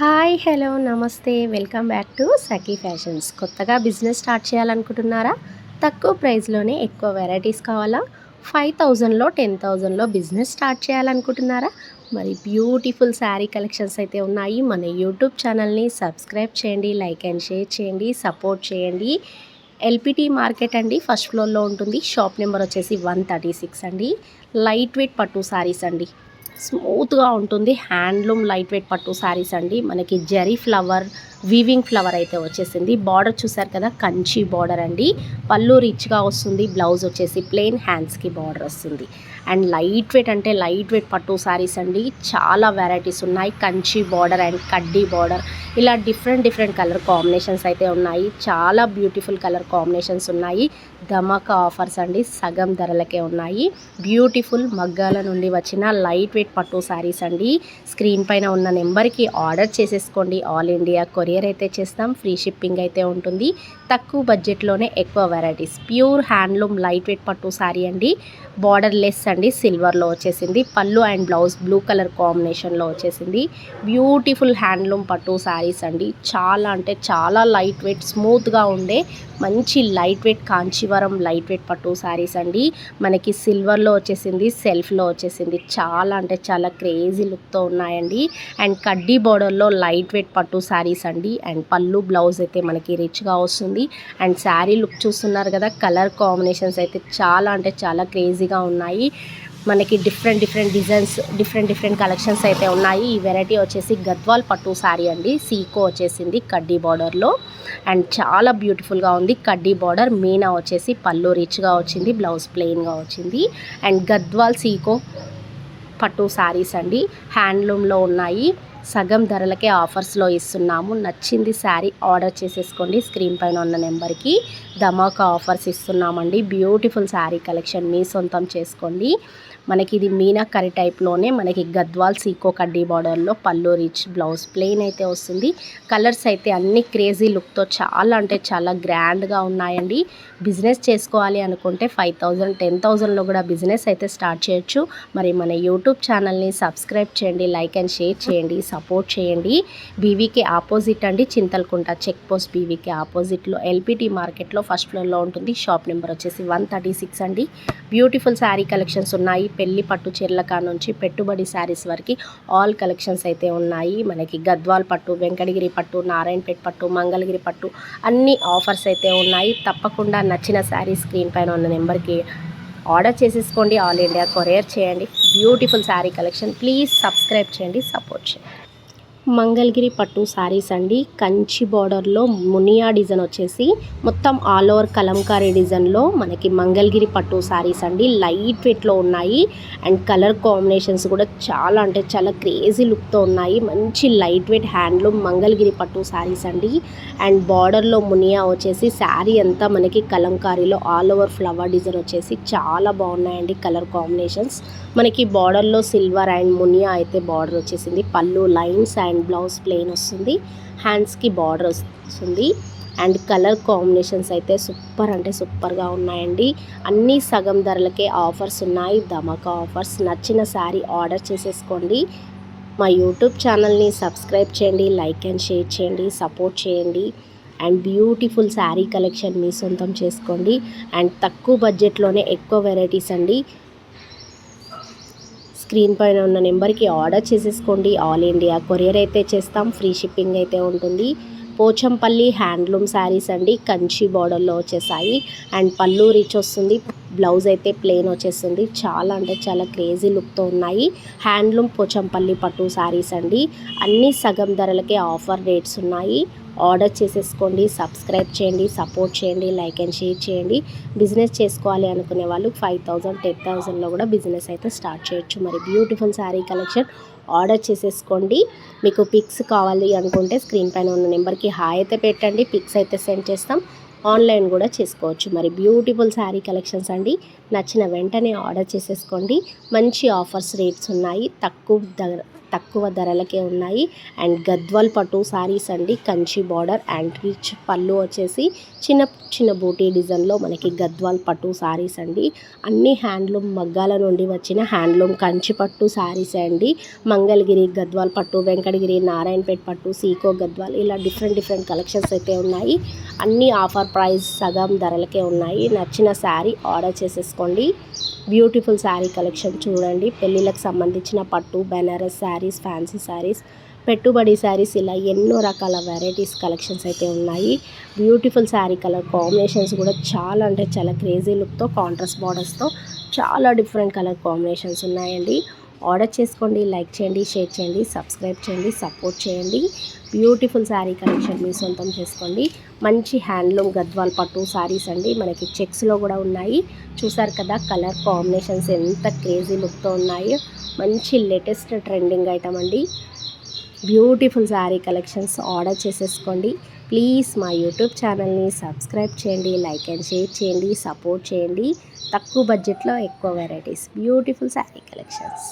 Hi hello నమస్తే welcome back to Sakhi fashions. కొత్తగా business start చేయాలనుకుంటున్నారా? తక్కువ ప్రైస్లోనే ఎక్కువ వెరైటీస్ కావాలా? 5000లో 10,000లో బిజినెస్ స్టార్ట్ చేయాలనుకుంటున్నారా? మరి బ్యూటిఫుల్ శారీ కలెక్షన్స్ అయితే ఉన్నాయి. మన యూట్యూబ్ ఛానల్ని సబ్స్క్రైబ్ చేయండి, లైక్ అండ్ షేర్ చేయండి, సపోర్ట్ చేయండి. ఎల్పిటి మార్కెట్ అండి, ఫస్ట్ ఫ్లోర్లో ఉంటుంది. షాప్ నెంబర్ వచ్చేసి 136 అండి. లైట్ వెయిట్ పట్టు శారీస్ అండి, స్మూత్గా ఉంటుంది. హ్యాండ్లూమ్ లైట్ వెయిట్ పట్టు శారీస్ అండి. మనకి జరీ ఫ్లవర్, వీవింగ్ ఫ్లవర్ అయితే వచ్చేసింది. బార్డర్ చూసారు కదా, కంచి బార్డర్ అండి. పళ్ళు రిచ్గా వస్తుంది. బ్లౌజ్ వచ్చేసి ప్లెయిన్, హ్యాండ్స్కి బార్డర్ వస్తుంది. అండ్ లైట్ వెయిట్ అంటే లైట్ వెయిట్ పట్టు శారీస్ అండి. చాలా వెరైటీస్ ఉన్నాయి. కంచి బార్డర్ అండ్ కడ్డీ బార్డర్, ఇలా డిఫరెంట్ కలర్ కాంబినేషన్స్ అయితే ఉన్నాయి. చాలా బ్యూటిఫుల్ కలర్ కాంబినేషన్స్ ఉన్నాయి. ధమాకా ఆఫర్స్ అండి, సగం ధరలకే ఉన్నాయి. బ్యూటిఫుల్ మగ్గాల నుండి వచ్చిన లైట్ వెయిట్ పట్టు శారీస్ అండి. స్క్రీన్ పైన ఉన్న నెంబర్కి ఆర్డర్ చేసేసుకోండి. ఆల్ ఇండియా కొరియర్ అయితే చేస్తాం. ఫ్రీ షిప్పింగ్ అయితే ఉంటుంది. తక్కువ బడ్జెట్లోనే ఎక్కువ varieties. Pure handloom light weight పట్టు శారీ అండి. బార్డర్ లెస్ అండి, సిల్వర్లో వచ్చేసింది. పళ్ళు అండ్ బ్లౌజ్ బ్లూ కలర్ కాంబినేషన్లో వచ్చేసింది. బ్యూటిఫుల్ హ్యాండ్లూమ్ పట్టు శారీస్ అండి. చాలా అంటే చాలా లైట్ వెయిట్, స్మూత్గా ఉండే మంచి light weight Kanjeevaram light weight పట్టు శారీస్ అండి. మనకి సిల్వర్లో వచ్చేసింది, సెల్ఫ్లో వచ్చేసింది. చాలా అంటే చాలా క్రేజీ లుక్తో ఉన్నాయండి. అండ్ కడ్డీ బోర్డర్లో లైట్ వెయిట్ పట్టు శారీస్ అండి. అండ్ పళ్ళు బ్లౌజ్ అయితే మనకి రిచ్గా వస్తుంది. అండ్ శారీ లుక్ చూస్తున్నారు కదా, కలర్ కాంబినేషన్స్ అయితే చాలా అంటే చాలా క్రేజీగా ఉన్నాయి. మనకి డిఫరెంట్ డిజైన్స్, డిఫరెంట్ కలెక్షన్స్ అయితే ఉన్నాయి. ఈ వెరైటీ వచ్చేసి గద్వాల్ పట్టు శారీ అండి. సీకో వచ్చేసింది కడ్డీ బార్డర్లో. అండ్ చాలా బ్యూటిఫుల్గా ఉంది. కడ్డీ బార్డర్, మీనా వచ్చేసి పళ్ళు రిచ్గా వచ్చింది, బ్లౌజ్ ప్లెయిన్గా వచ్చింది. అండ్ గద్వాల్ సీకో పట్టు శారీస్ అండి. హ్యాండ్లూమ్లో ఉన్నాయి. సగం ధరలకే ఆఫర్స్లో ఇస్తున్నాము. నచ్చింది శారీ ఆర్డర్ చేసేసుకోండి. స్క్రీన్ పైన ఉన్న నెంబర్కి ధమాకా ఆఫర్స్ ఇస్తున్నామండి. బ్యూటిఫుల్ శారీ కలెక్షన్ మీ సొంతం చేసుకోండి. మనకి ఇది మీనాకరి టైప్లోనే మనకి గద్వాల్ సీకో కడ్డీ బార్డర్లో పళ్ళు రిచ్, బ్లౌజ్ ప్లెయిన్ అయితే వస్తుంది. కలర్స్ అయితే అన్ని క్రేజీ లుక్తో చాలా అంటే చాలా గ్రాండ్గా ఉన్నాయండి. బిజినెస్ చేసుకోవాలి అనుకుంటే 5000, 10,000లో కూడా బిజినెస్ అయితే స్టార్ట్ చేయొచ్చు. మరి మన యూట్యూబ్ ఛానల్ని సబ్స్క్రైబ్ చేయండి, లైక్ అండ్ షేర్ చేయండి, సపోర్ట్ చేయండి. బీవీకి ఆపోజిట్ అండి, చింతల్కుంట చెక్ పోస్ట్ బీవీకి ఆపోజిట్లో ఎల్పిటి మార్కెట్లో ఫస్ట్ ఫ్లోర్లో ఉంటుంది. షాప్ నెంబర్ వచ్చేసి 136 అండి. బ్యూటిఫుల్ శారీ కలెక్షన్స్ ఉన్నాయి. పెళ్లి పట్టు చీరల కా నుంచి పెట్టుబడి శారీస్ వరకు ఆల్ కలెక్షన్స్ అయితే ఉన్నాయి. మనకి గద్వాల్ పట్టు, వెంకటగిరి పట్టు, నారాయణపేట పట్టు, మంగళగిరి పట్టు అన్ని ఆఫర్స్ అయితే ఉన్నాయి. తప్పకుండా నచ్చిన శారీ స్క్రీన్ పైన ఉన్న నెంబర్కి ఆర్డర్ చేసేసుకోండి. ఆల్ ఇండియా కొరియర్ చేయండి. Beautiful sari collection. Please subscribe చేయండి, సపోర్ట్ చేయండి. మంగళగిరి పట్టు శారీస్ అండి. కంచి బార్డర్లో మునియా డిజైన్ వచ్చేసి మొత్తం ఆల్ ఓవర్ కలంకారీ డిజైన్లో మనకి మంగళగిరి పట్టు శారీస్ అండి. లైట్ వెయిట్లో ఉన్నాయి. అండ్ కలర్ కాంబినేషన్స్ కూడా చాలా అంటే చాలా క్రేజీ లుక్తో ఉన్నాయి. మంచి లైట్ వెయిట్ హ్యాండ్లూమ్ మంగళగిరి పట్టు శారీస్ అండి. అండ్ బార్డర్లో మునియా వచ్చేసి శారీ అంతా మనకి కలంకారీలో ఆల్ ఓవర్ ఫ్లవర్ డిజైన్ వచ్చేసి చాలా బాగున్నాయండి. కలర్ కాంబినేషన్స్ మనకి బార్డర్లో సిల్వర్ అండ్ మునియా అయితే బార్డర్ వచ్చేసింది. పళ్ళు లైన్స్ అండ్ బ్లౌజ్ ప్లెయిన్ వస్తుంది. హ్యాండ్స్కి బార్డర్ వస్తుంది. అండ్ కలర్ కాంబినేషన్స్ అయితే సూపర్ అంటే సూపర్గా ఉన్నాయండి. అన్నీ సగం ధరలకే ఆఫర్స్ ఉన్నాయి. ధమాకా ఆఫర్స్. నచ్చిన శారీ ఆర్డర్ చేసేసుకోండి. మా యూట్యూబ్ ఛానల్ని సబ్స్క్రైబ్ చేయండి, లైక్ అండ్ షేర్ చేయండి, సపోర్ట్ చేయండి. అండ్ బ్యూటిఫుల్ శారీ కలెక్షన్ మీ సొంతం చేసుకోండి. అండ్ తక్కువ బడ్జెట్లోనే ఎక్కువ వెరైటీస్ అండి. స్క్రీన్ పైన ఉన్న నెంబర్కి ఆర్డర్ చేసేసుకోండి. ఆల్ ఇండియా కొరియర్ అయితే చేస్తాం. ఫ్రీ షిప్పింగ్ అయితే ఉంటుంది. పోచంపల్లి హ్యాండ్లూమ్ శారీస్ అండి. కంచి బార్డర్లో వచ్చేసాయి. అండ్ పళ్ళు రిచ్ వస్తుంది, బ్లౌజ్ అయితే ప్లెయిన్ వచ్చేస్తుంది. చాలా అంటే చాలా క్రేజీ లుక్తో ఉన్నాయి. హ్యాండ్లూమ్ పోచంపల్లి పట్టు శారీస్ అండి. అన్నీ సగం ధరలకే ఆఫర్ రేట్స్ ఉన్నాయి. ఆర్డర్ చేసేసుకోండి. సబ్స్క్రైబ్ చేయండి, సపోర్ట్ చేయండి, లైక్ అండ్ షేర్ చేయండి. బిజినెస్ చేసుకోవాలి అనుకునే వాళ్ళు 5000, 10,000లో కూడా బిజినెస్ అయితే స్టార్ట్ చేయొచ్చు. మరి బ్యూటిఫుల్ శారీ కలెక్షన్ ఆర్డర్ చేసేసుకోండి. మీకు పిక్స్ కావాలి అనుకుంటే స్క్రీన్ పైన ఉన్న నెంబర్కి హాయ్ అయితే పెట్టండి. పిక్స్ అయితే సెండ్ చేస్తాం. ఆన్లైన్ కూడా చేసుకోవచ్చు. మరి బ్యూటిఫుల్ శారీ కలెక్షన్స్ అండి. నచ్చిన వెంటనే ఆర్డర్ చేసేసుకోండి. మంచి ఆఫర్స్ రేట్స్ ఉన్నాయి. తక్కువ తక్కువ ధరలకే ఉన్నాయి. అండ్ గద్వాల్ పట్టు సారీస్ అండి, కంచి బార్డర్ అండ్ రిచ్ పళ్ళు వచ్చేసి చిన్న చిన్న బూటీ డిజైన్లో మనకి గద్వాల్ పట్టు సారీస్ అండి. అన్ని హ్యాండ్లూమ్ మగ్గాల నుండి వచ్చిన హ్యాండ్లూమ్ కంచి పట్టు సారీస్ అండి. మంగళగిరి గద్వాల్ పట్టు, వెంకటగిరి, నారాయణపేట్ పట్టు, సీకో గద్వాల్ ఇలా డిఫరెంట్ కలెక్షన్స్ అయితే ఉన్నాయి. అన్ని ఆఫర్ ప్రైస్ సగం ధరలకే ఉన్నాయి. నచ్చిన శారీ ఆర్డర్ చేసేసుకోండి. బ్యూటిఫుల్ శారీ కలెక్షన్ చూడండి. పెళ్ళిళ్ళకి సంబంధించిన పట్టు, బెనారస్ శారీస్, ఫ్యాన్సీ శారీస్, పెట్టుబడి శారీస్ ఇలా ఎన్నో రకాల వెరైటీస్ కలెక్షన్స్ అయితే ఉన్నాయి. బ్యూటిఫుల్ శారీ కలర్ కాంబినేషన్స్ కూడా చాలా అంటే చాలా క్రేజీ లుక్తో కాంట్రాస్ట్ బార్డర్స్తో చాలా డిఫరెంట్ కలర్ కాంబినేషన్స్ ఉన్నాయండి. ఆర్డర్ చేసుకోండి, లైక్ చేయండి, షేర్ చేయండి, సబ్స్క్రైబ్ చేయండి, సపోర్ట్ చేయండి. బ్యూటిఫుల్ శారీ కలెక్షన్ మీ సొంతం చేసుకోండి. మంచి హ్యాండ్లూమ్ గద్వాల్ పట్టు శారీస్ అండి, మనకి చెక్స్లో కూడా ఉన్నాయి. చూసారు కదా కలర్ కాంబినేషన్స్ ఎంత క్రేజీ లుక్తో ఉన్నాయో. మంచి లేటెస్ట్ ట్రెండింగ్ ఐటమ్ అండి. బ్యూటిఫుల్ శారీ కలెక్షన్స్ ఆర్డర్ చేసేసుకోండి. ప్లీజ్ మా యూట్యూబ్ ఛానల్ని సబ్స్క్రైబ్ చేయండి, లైక్ అండ్ షేర్ చేయండి, సపోర్ట్ చేయండి. తక్కువ బడ్జెట్లో ఎక్కువ వెరైటీస్, బ్యూటిఫుల్ శారీ కలెక్షన్స్.